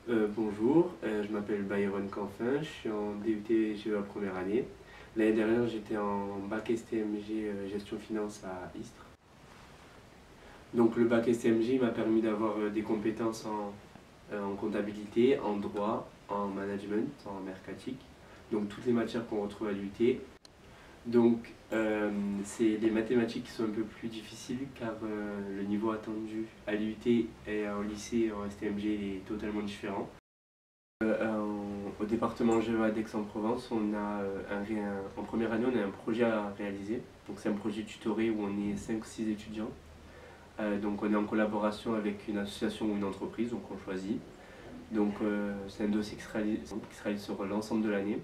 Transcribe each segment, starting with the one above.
Bonjour, je m'appelle Byron Canfin, je suis en DUT GEA première année. L'année dernière, j'étais en bac STMG gestion finance à Istres. Donc le bac STMG m'a permis d'avoir des compétences en comptabilité, en droit, en management, en mercatique. Donc toutes les matières qu'on retrouve à l'UT. Donc c'est les mathématiques qui sont un peu plus difficiles car le niveau attendu à l'UT et en lycée en STMG est totalement différent. Au département GEA d'Aix-en-Provence, en première année, on a un projet à réaliser. Donc c'est un projet tutoré où on est 5-6 étudiants. Donc on est en collaboration avec une association ou une entreprise, donc on choisit. Donc c'est un dossier qui se réalise sur l'ensemble de l'année.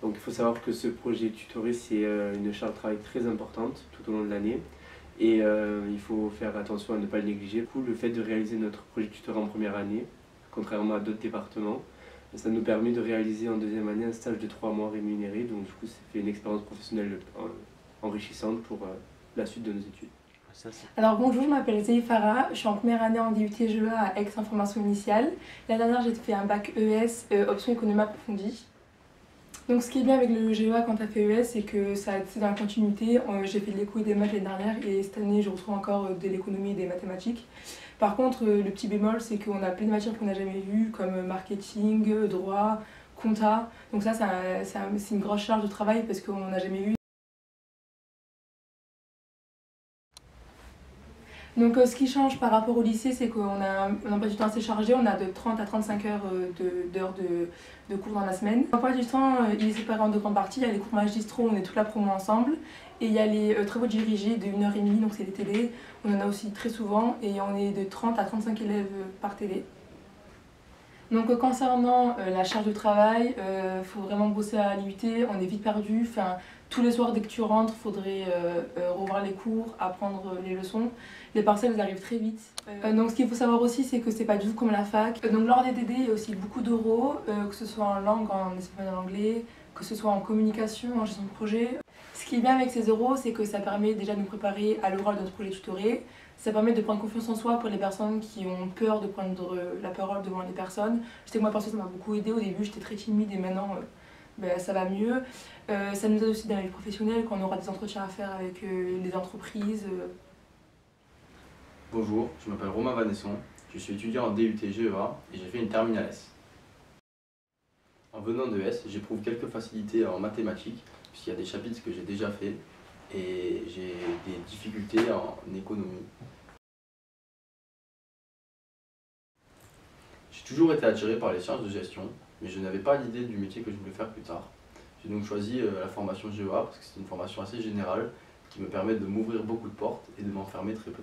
Donc il faut savoir que ce projet tutoré, c'est une charge de travail très importante tout au long de l'année. Et il faut faire attention à ne pas le négliger. Du coup, le fait de réaliser notre projet tutoré en première année, contrairement à d'autres départements, ça nous permet de réaliser en deuxième année un stage de 3 mois rémunéré. Donc du coup, ça fait une expérience professionnelle enrichissante pour la suite de nos études. Alors bonjour, je m'appelle Zéhi Farah, je suis en première année en DUT GEA à Aix en formation initiale. L'année dernière, j'ai fait un bac ES, option économie approfondie. Donc ce qui est bien avec le GEA quand tu as fait ES, c'est que c'est dans la continuité. J'ai fait de l'éco et des maths l'année dernière et cette année, je retrouve encore de l'économie et des mathématiques. Par contre, le petit bémol, c'est qu'on a plein de matières qu'on n'a jamais vues, comme marketing, droit, compta. Donc ça, c'est une grosse charge de travail parce qu'on n'a jamais vu. Donc ce qui change par rapport au lycée, c'est qu'on a un emploi du temps assez chargé, on a de 30 à 35 heures de cours dans la semaine. L'emploi du temps, il est séparé en deux grandes parties. Il y a les cours magistraux, on est toute la promo ensemble. Et il y a les travaux dirigés de 1h30, donc c'est les télés. On en a aussi très souvent et on est de 30 à 35 élèves par télé. Donc concernant la charge de travail, faut vraiment bosser à l'IUT, on est vite perdu. Enfin, tous les soirs dès que tu rentres, il faudrait revoir les cours, apprendre les leçons. Les parcelles elles arrivent très vite. Donc ce qu'il faut savoir aussi, c'est que c'est pas du tout comme la fac. Donc lors des DD, il y a aussi beaucoup d'oraux, que ce soit en langue, en espagnol, en anglais, que ce soit en communication, en gestion de projet. Ce qui est bien avec ces oraux, c'est que ça permet déjà de nous préparer à l'oral de notre projet tutoré. Ça permet de prendre confiance en soi pour les personnes qui ont peur de prendre la parole devant les personnes. Je sais que moi, perso, ça m'a beaucoup aidé. Au début, j'étais très timide et maintenant, ça va mieux. Ça nous aide aussi dans la vie professionnelle quand on aura des entretiens à faire avec les entreprises. Bonjour, je m'appelle Romain Vanesson, je suis étudiant en DUT GEA et j'ai fait une terminale S. En venant de S, j'éprouve quelques facilités en mathématiques, puisqu'il y a des chapitres que j'ai déjà fait, et j'ai des difficultés en économie. J'ai toujours été attiré par les sciences de gestion, mais je n'avais pas l'idée du métier que je voulais faire plus tard. J'ai donc choisi la formation GEA parce que c'est une formation assez générale qui me permet de m'ouvrir beaucoup de portes et de m'enfermer très peu.